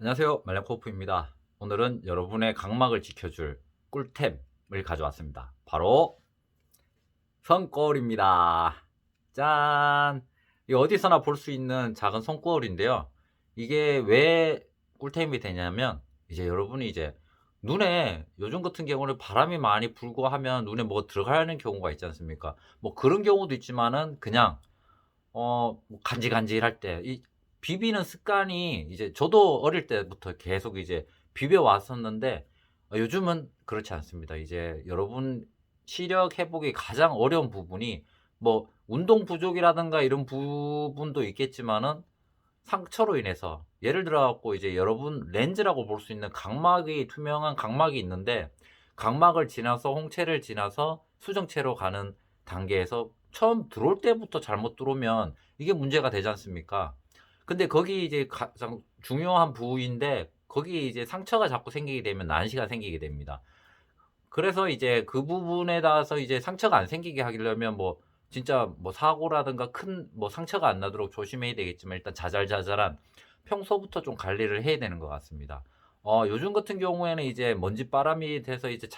안녕하세요, 말렌코프입니다. 오늘은 여러분의 각막을 지켜줄 꿀템을 가져왔습니다. 바로 손거울입니다. 짠! 이 어디서나 볼 수 있는 작은 손거울인데요. 이게 왜 꿀템이 되냐면 이제 여러분이 이제 눈에 요즘 같은 경우는 바람이 많이 불고 하면 눈에 뭐 들어가는 경우가 있지 않습니까? 뭐 그런 경우도 있지만은 그냥 뭐 간질간질할 때 이 비비는 습관이 이제 저도 어릴 때부터 계속 이제 비벼 왔었는데 요즘은 그렇지 않습니다. 이제 여러분 시력 회복이 가장 어려운 부분이 뭐 운동 부족이라든가 이런 부분도 있겠지만은 상처로 인해서 예를 들어 갖고 이제 여러분 렌즈라고 볼 수 있는 각막이 투명한 각막이 있는데 각막을 지나서 홍채를 지나서 수정체로 가는 단계에서 처음 들어올 때부터 잘못 들어오면 이게 문제가 되지 않습니까? 근데 거기 이제 가장 중요한 부위인데 거기 이제 상처가 자꾸 생기게 되면 난시가 생기게 됩니다. 그래서 이제 그 부분에 닿아서 이제 상처가 안 생기게 하려면 뭐 진짜 뭐 사고라든가 큰 뭐 상처가 안 나도록 조심해야 되겠지만 일단 자잘자잘한 평소부터 좀 관리를 해야 되는 것 같습니다. 요즘 같은 경우에는 이제 먼지바람이 돼서 이제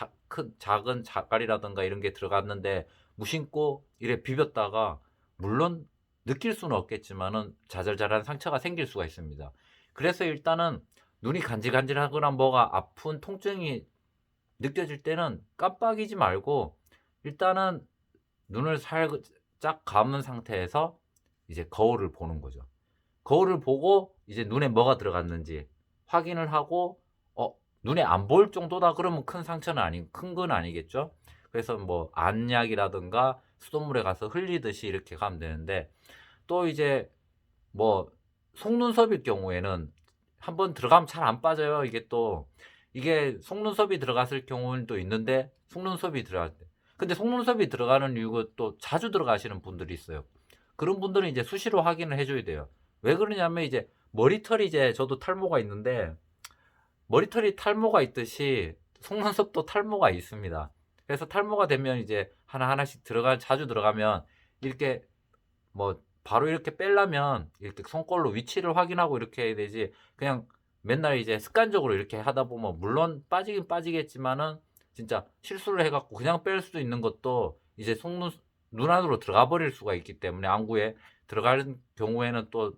작은 자갈이라든가 이런 게 들어갔는데 무심코 이래 비볐다가 물론 느낄 수는 없겠지만은 자잘자잘한 상처가 생길 수가 있습니다. 그래서 일단은 눈이 간질간질하거나 뭐가 아픈 통증이 느껴질 때는 깜빡이지 말고 일단은 눈을 살짝 감은 상태에서 이제 거울을 보는 거죠. 거울을 보고 이제 눈에 뭐가 들어갔는지 확인을 하고 눈에 안 보일 정도다 그러면 큰 상처는 큰 건 아니겠죠. 그래서 뭐 안약이라든가 수돗물에 가서 흘리듯이 이렇게 가면 되는데 또 이제 뭐 속눈썹일 경우에는 한번 들어가면 잘 안 빠져요. 이게 속눈썹이 들어갔을 경우는 또 있는데 속눈썹이 들어갈 때. 근데 속눈썹이 들어가는 이유가 또 자주 들어가시는 분들이 있어요. 그런 분들은 이제 수시로 확인을 해줘야 돼요. 왜 그러냐면 이제 머리털이 이제 저도 탈모가 있는데 머리털이 탈모가 있듯이 속눈썹도 탈모가 있습니다. 그래서 탈모가 되면 이제 하나하나씩 자주 들어가면 이렇게 뭐 바로 이렇게 빼려면 이렇게 손걸로 위치를 확인하고 이렇게 해야 되지 그냥 맨날 이제 습관적으로 이렇게 하다 보면 물론 빠지긴 빠지겠지만은 진짜 실수를 해갖고 그냥 뺄 수도 있는 것도 이제 눈 안으로 들어가 버릴 수가 있기 때문에 안구에 들어가는 경우에는 또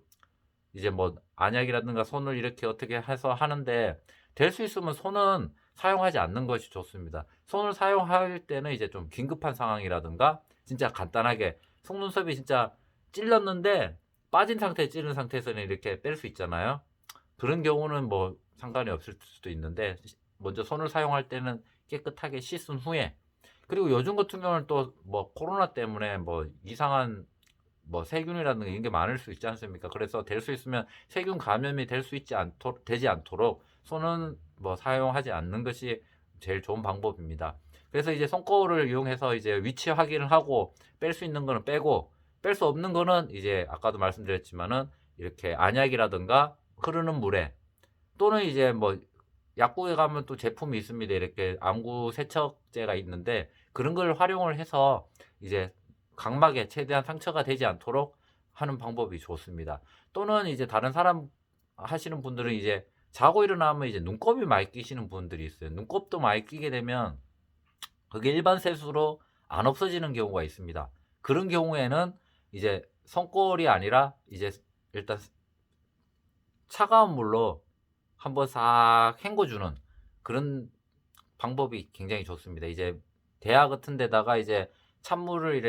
이제 뭐 안약이라든가 손을 이렇게 어떻게 해서 하는데 될 수 있으면 손은 사용하지 않는 것이 좋습니다. 손을 사용할 때는 이제 좀 긴급한 상황이라든가 진짜 간단하게 속눈썹이 진짜 찔렀는데 빠진 상태에 찌른 상태에서는 이렇게 뺄 수 있잖아요. 그런 경우는 뭐 상관이 없을 수도 있는데 먼저 손을 사용할 때는 깨끗하게 씻은 후에 그리고 요즘 같은 경우는 또 뭐 코로나 때문에 뭐 이상한 뭐 세균이라든가 이런 게 많을 수 있지 않습니까? 그래서 될 수 있으면 세균 감염이 되지 않도록 손은 뭐 사용하지 않는 것이 제일 좋은 방법입니다. 그래서 이제 손거울을 이용해서 이제 위치 확인을 하고 뺄 수 있는 거는 빼고 뺄 수 없는 거는 이제 아까도 말씀드렸지만은 이렇게 안약이라든가 흐르는 물에 또는 이제 뭐 약국에 가면 또 제품이 있습니다. 이렇게 안구 세척제가 있는데 그런 걸 활용을 해서 이제 각막에 최대한 상처가 되지 않도록 하는 방법이 좋습니다. 또는 이제 다른 사람 하시는 분들은 이제 자고 일어나면 이제 눈곱이 많이 끼시는 분들이 있어요. 눈곱도 많이 끼게 되면 그게 일반 세수로 안 없어지는 경우가 있습니다. 그런 경우에는 이제 손골이 아니라 이제 일단 차가운 물로 한번 싹 헹궈주는 그런 방법이 굉장히 좋습니다. 이제 대야 같은 데다가 이제 찬물을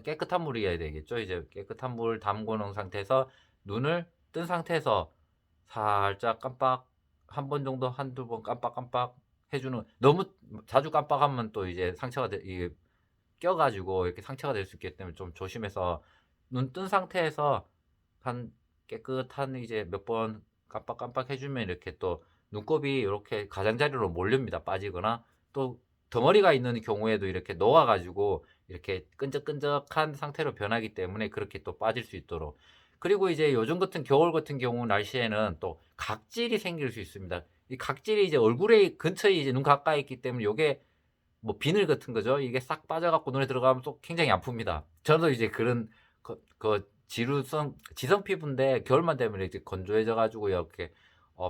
깨끗한 물이어야 되겠죠. 이제 깨끗한 물 담궈 놓은 상태에서 눈을 뜬 상태에서 살짝 깜빡 한 번 정도 한두 번 깜빡깜빡 해주는 너무 자주 깜빡하면 또 이제 이게 껴가지고 이렇게 상처가 될 수 있기 때문에 좀 조심해서 눈 뜬 상태에서 한 깨끗한 이제 몇 번 깜빡깜빡 해주면 이렇게 또 눈곱이 이렇게 가장자리로 몰립니다. 빠지거나 또 덩어리가 있는 경우에도 이렇게 녹아가지고 이렇게 끈적끈적한 상태로 변하기 때문에 그렇게 또 빠질 수 있도록 그리고 이제 요즘 같은 겨울 같은 경우 날씨에는 또 각질이 생길 수 있습니다. 이 각질이 이제 얼굴에 근처에 이제 눈 가까이 있기 때문에 요게 뭐 비늘 같은 거죠. 이게 싹 빠져갖고 눈에 들어가면 또 굉장히 아픕니다. 저도 이제 그런 지성 피부인데 겨울만 되면 이제 건조해져가지고 이렇게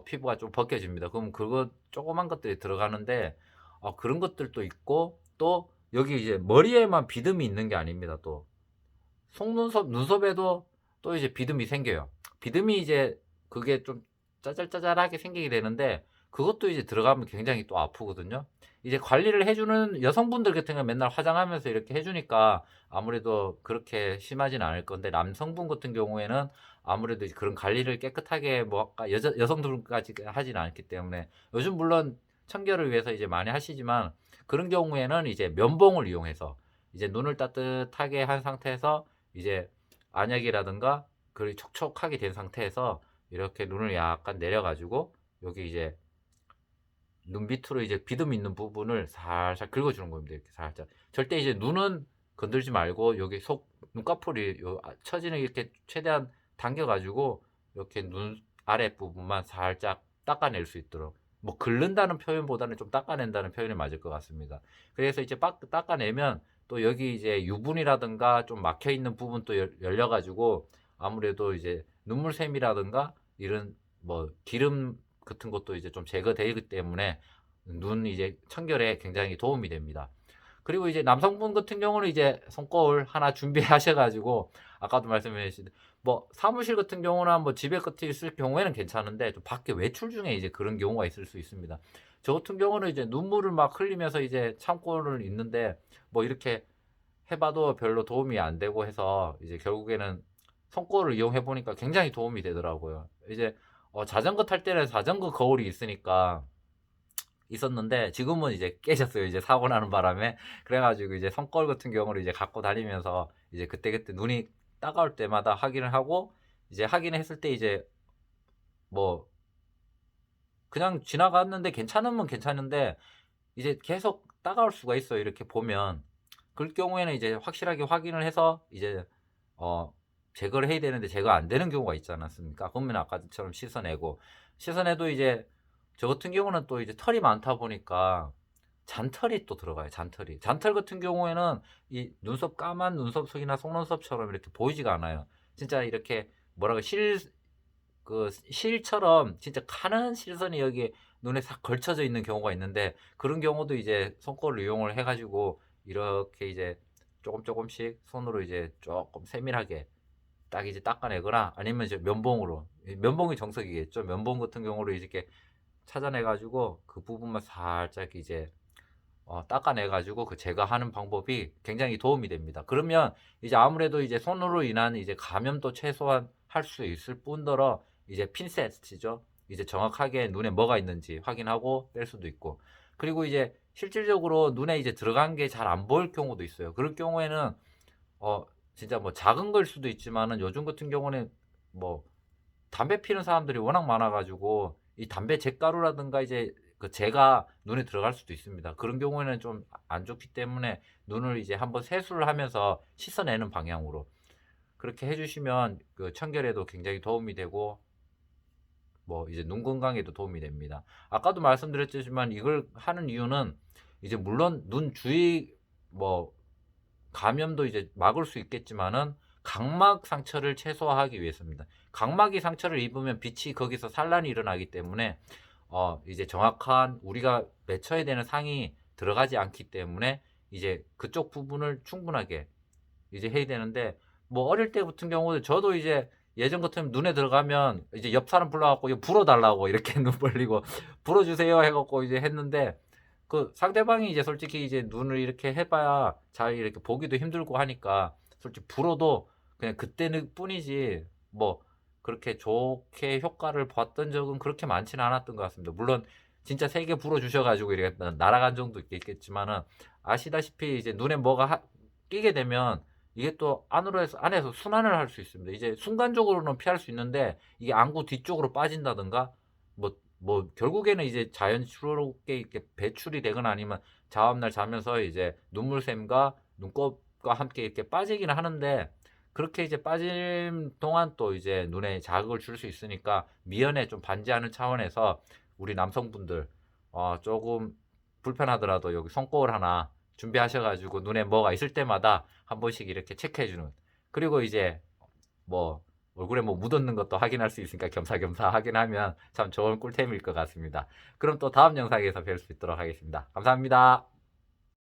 피부가 좀 벗겨집니다. 그럼 그거 조그만 것들이 들어가는데 그런 것들도 있고, 또 여기 이제 머리에만 비듬이 있는 게 아닙니다. 또 속눈썹, 눈썹에도 또 이제 비듬이 생겨요. 비듬이 이제 그게 좀 짜잘짜잘하게 생기게 되는데, 그것도 이제 들어가면 굉장히 또 아프거든요. 이제 관리를 해주는 여성분들 같은 경우는 맨날 화장하면서 이렇게 해주니까 아무래도 그렇게 심하진 않을 건데, 남성분 같은 경우에는 아무래도 이제 그런 관리를 깨끗하게 뭐 아까 여성들까지 하진 않기 때문에, 요즘 물론 청결을 위해서 이제 많이 하시지만, 그런 경우에는 이제 면봉을 이용해서 이제 눈을 따뜻하게 한 상태에서 이제 안약이라든가 그리고 촉촉하게 된 상태에서 이렇게 눈을 약간 내려가지고 여기 이제 눈 밑으로 이제 비듬 있는 부분을 살살 긁어주는 겁니다. 이렇게 살짝. 절대 이제 눈은 건들지 말고 여기 속 눈꺼풀이 처지는 이렇게 최대한 당겨가지고 이렇게 눈 아래 부분만 살짝 닦아낼 수 있도록, 뭐 긁는다는 표현보다는 좀 닦아낸다는 표현이 맞을 것 같습니다. 그래서 이제 닦아내면 또 여기 이제 유분이라든가 좀 막혀 있는 부분 또 열려가지고 아무래도 이제 눈물샘이라든가 이런 뭐 기름 같은 것도 이제 좀 제거되기 때문에 눈 이제 청결에 굉장히 도움이 됩니다. 그리고 이제 남성분 같은 경우는 이제 손거울 하나 준비하셔가지고, 아까도 말씀해주신 뭐 사무실 같은 경우나 뭐 집에 같이 있을 경우에는 괜찮은데, 좀 밖에 외출 중에 이제 그런 경우가 있을 수 있습니다. 저 같은 경우는 이제 눈물을 막 흘리면서 이제 참고를 있는데, 뭐 이렇게 해봐도 별로 도움이 안 되고 해서 이제 결국에는 손거울을 이용해 보니까 굉장히 도움이 되더라고요. 이제 자전거 탈 때는 자전거 거울이 있었는데 지금은 이제 깨졌어요. 이제 사고 나는 바람에. 그래가지고 이제 손거울 같은 경우를 이제 갖고 다니면서 이제 그때그때 눈이 따가울 때마다 확인을 하고, 이제 확인했을 때 이제 뭐 그냥 지나갔는데 괜찮으면 괜찮은데 이제 계속 따가울 수가 있어요. 이렇게 보면. 그럴 경우에는 이제 확실하게 확인을 해서 이제 제거를 해야 되는데 제거 안 되는 경우가 있지 않았습니까? 그러면 아까처럼 씻어내도 이제 저 같은 경우는 또 이제 털이 많다 보니까 잔털이 또 들어가요. 잔털 같은 경우에는 이 눈썹, 까만 눈썹 속이나 속눈썹처럼 이렇게 보이지가 않아요. 진짜 이렇게 뭐라고 실처럼 진짜 가는 실선이 여기 눈에 싹 걸쳐져 있는 경우가 있는데, 그런 경우도 이제 손거울을 이용을 해가지고 이렇게 이제 조금씩 손으로 이제 조금 세밀하게 딱 이제 닦아내거나, 아니면 이제 면봉이 정석이겠죠. 면봉 같은 경우로 이렇게 찾아내가지고 그 부분만 살짝 이제 닦아내가지고 그 제거하는 방법이 굉장히 도움이 됩니다. 그러면 이제 아무래도 이제 손으로 인한 이제 감염도 최소한 할 수 있을 뿐더러 이제 핀셋이죠. 이제 정확하게 눈에 뭐가 있는지 확인하고 뺄 수도 있고, 그리고 이제 실질적으로 눈에 이제 들어간 게 잘 안 보일 경우도 있어요. 그럴 경우에는 진짜 뭐 작은 걸 수도 있지만은, 요즘 같은 경우는 뭐 담배 피는 사람들이 워낙 많아가지고 이 담배 잿가루라든가 이제 그 재가 눈에 들어갈 수도 있습니다. 그런 경우에는 좀 안 좋기 때문에 눈을 이제 한번 세수를 하면서 씻어내는 방향으로 그렇게 해주시면 그 청결에도 굉장히 도움이 되고, 뭐 이제 눈 건강에도 도움이 됩니다. 아까도 말씀드렸지만 이걸 하는 이유는 이제 물론 눈 주위 뭐 감염도 이제 막을 수 있겠지만은 각막 상처를 최소화하기 위해서입니다. 각막이 상처를 입으면 빛이 거기서 산란이 일어나기 때문에 이제 정확한 우리가 맺혀야 되는 상이 들어가지 않기 때문에 이제 그쪽 부분을 충분하게 이제 해야 되는데, 뭐 어릴 때 같은 경우도 저도 이제 예전 같으면 눈에 들어가면 이제 옆 사람 불러갖고 이거 불어달라고 이렇게 눈 벌리고 불어주세요 해갖고 이제 했는데, 그 상대방이 이제 솔직히 이제 눈을 이렇게 해봐야 잘 이렇게 보기도 힘들고 하니까 솔직히 불어도 그냥 그때는 뿐이지 뭐 그렇게 좋게 효과를 봤던 적은 그렇게 많지는 않았던 것 같습니다. 물론 진짜 세게 불어주셔가지고 이렇게 날아간 정도 있겠지만은, 아시다시피 이제 눈에 뭐가 끼게 되면 이게 또 안에서 순환을 할 수 있습니다. 이제 순간적으로는 피할 수 있는데 이게 안구 뒤쪽으로 빠진다든가 뭐 결국에는 이제 자연스럽게 이렇게 배출이 되거나 아니면 다음날 자면서 이제 눈물샘과 눈곱과 함께 이렇게 빠지기는 하는데, 그렇게 이제 빠짐 동안 또 이제 눈에 자극을 줄 수 있으니까 미연에 좀 반지하는 차원에서 우리 남성분들 조금 불편하더라도 여기 손거울 하나 준비하셔가지고 눈에 뭐가 있을 때마다 한 번씩 이렇게 체크해주는, 그리고 이제 뭐 얼굴에 뭐 묻었는 것도 확인할 수 있으니까 겸사겸사 확인하면 참 좋은 꿀템일 것 같습니다. 그럼 또 다음 영상에서 뵐 수 있도록 하겠습니다. 감사합니다.